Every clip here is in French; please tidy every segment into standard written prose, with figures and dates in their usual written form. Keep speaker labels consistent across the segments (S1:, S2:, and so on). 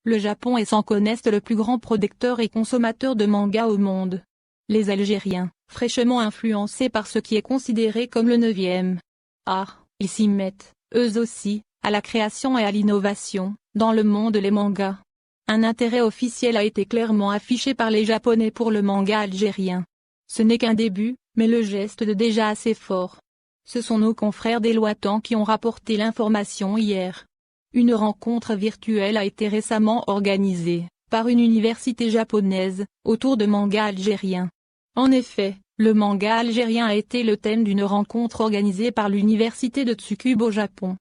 S1: Le Japon est sans conteste le plus grand producteur et consommateur de manga au monde. Les Algériens, fraîchement influencés par ce qui est considéré comme le 9e art, ils s'y mettent, eux aussi, à la création et à l'innovation, dans le monde des mangas. Un intérêt officiel a été clairement affiché par les Japonais pour le manga algérien. Ce n'est qu'un début, mais le geste est déjà assez fort. Ce sont nos confrères d'Eloatan qui ont rapporté l'information hier. Une rencontre virtuelle a été récemment organisée, par une université japonaise, autour de mangas algériens. En effet, le manga algérien a été le thème d'une rencontre organisée par l'université de Tsukuba au Japon.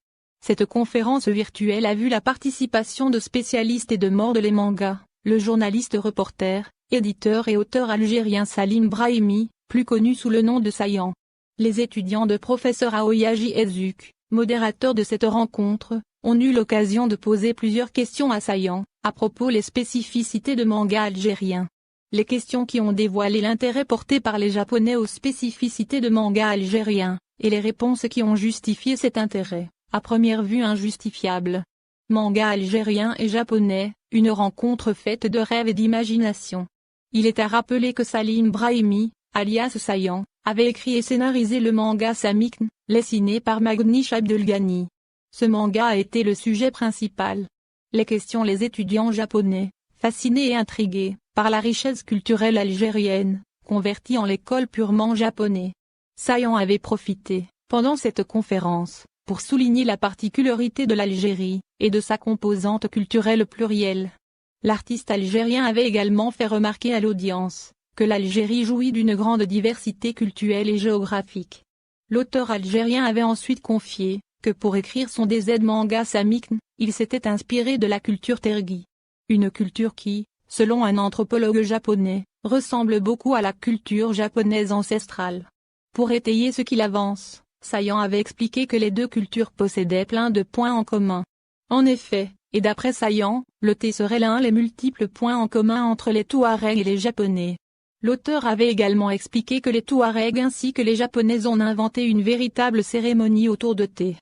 S1: Cette conférence virtuelle a vu la participation de spécialistes et de mordent les mangas, le journaliste reporter, éditeur et auteur algérien Salim Brahimi, plus connu sous le nom de Sayan. Les étudiants de professeur Aoyaji Ezuk, modérateur de cette rencontre, ont eu l'occasion de poser plusieurs questions à Sayan, à propos des spécificités de manga algérien. Les questions qui ont dévoilé l'intérêt porté par les Japonais aux spécificités de manga algérien, et les réponses qui ont justifié cet intérêt, à première vue injustifiable. Manga algérien et japonais, une rencontre faite de rêve et d'imagination. Il est à rappeler que Salim Brahimi, alias Sayan, avait écrit et scénarisé le manga Samikn, dessiné par Magnish Abdelghani. Ce manga a été le sujet principal. Les questions les étudiants japonais, fascinés et intrigués par la richesse culturelle algérienne, convertie en l'école purement japonais. Sayan avait profité, pendant cette conférence, pour souligner la particularité de l'Algérie, et de sa composante culturelle plurielle. L'artiste algérien avait également fait remarquer à l'audience, que l'Algérie jouit d'une grande diversité culturelle et géographique. L'auteur algérien avait ensuite confié, que pour écrire son DZ manga Samikn, il s'était inspiré de la culture tergi. Une culture qui, selon un anthropologue japonais, ressemble beaucoup à la culture japonaise ancestrale. Pour étayer ce qu'il avance, Sayan avait expliqué que les deux cultures possédaient plein de points en commun. En effet, et d'après Sayan, le thé serait l'un des multiples points en commun entre les Touaregs et les Japonais. L'auteur avait également expliqué que les Touaregs ainsi que les Japonais ont inventé une véritable cérémonie autour de thé.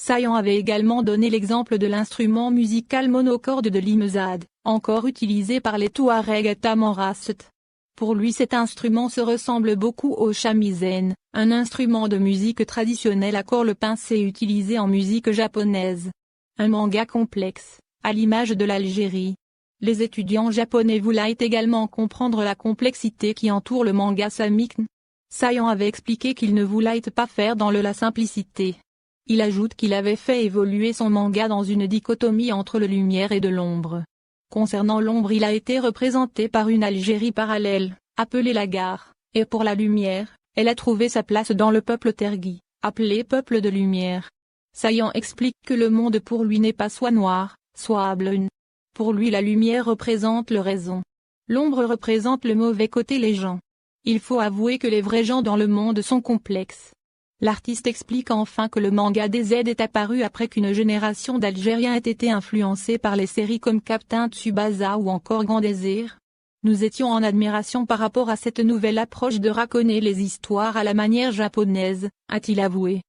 S1: Sayan avait également donné l'exemple de l'instrument musical monocorde de l'Imezad, encore utilisé par les Touaregs à Tamanrasset. Pour lui cet instrument se ressemble beaucoup au shamisen, un instrument de musique traditionnel à cordes pincées utilisé en musique japonaise. Un manga complexe, à l'image de l'Algérie. Les étudiants japonais voulaient également comprendre la complexité qui entoure le manga Samikn. Sayan avait expliqué qu'il ne voulait pas faire dans la simplicité. Il ajoute qu'il avait fait évoluer son manga dans une dichotomie entre le lumière et de l'ombre. Concernant l'ombre, il a été représenté par une Algérie parallèle, appelée la gare, et pour la lumière, elle a trouvé sa place dans le peuple tergi, appelé peuple de lumière. Sayan explique que le monde pour lui n'est pas soit noir, soit bleu. Pour lui la lumière représente le raison. L'ombre représente le mauvais côté les gens. Il faut avouer que les vrais gens dans le monde sont complexes. L'artiste explique enfin que le manga DZ est apparu après qu'une génération d'Algériens ait été influencée par les séries comme Captain Tsubasa ou encore Grand Désir. Nous étions en admiration par rapport à cette nouvelle approche de raconter les histoires à la manière japonaise, a-t-il avoué.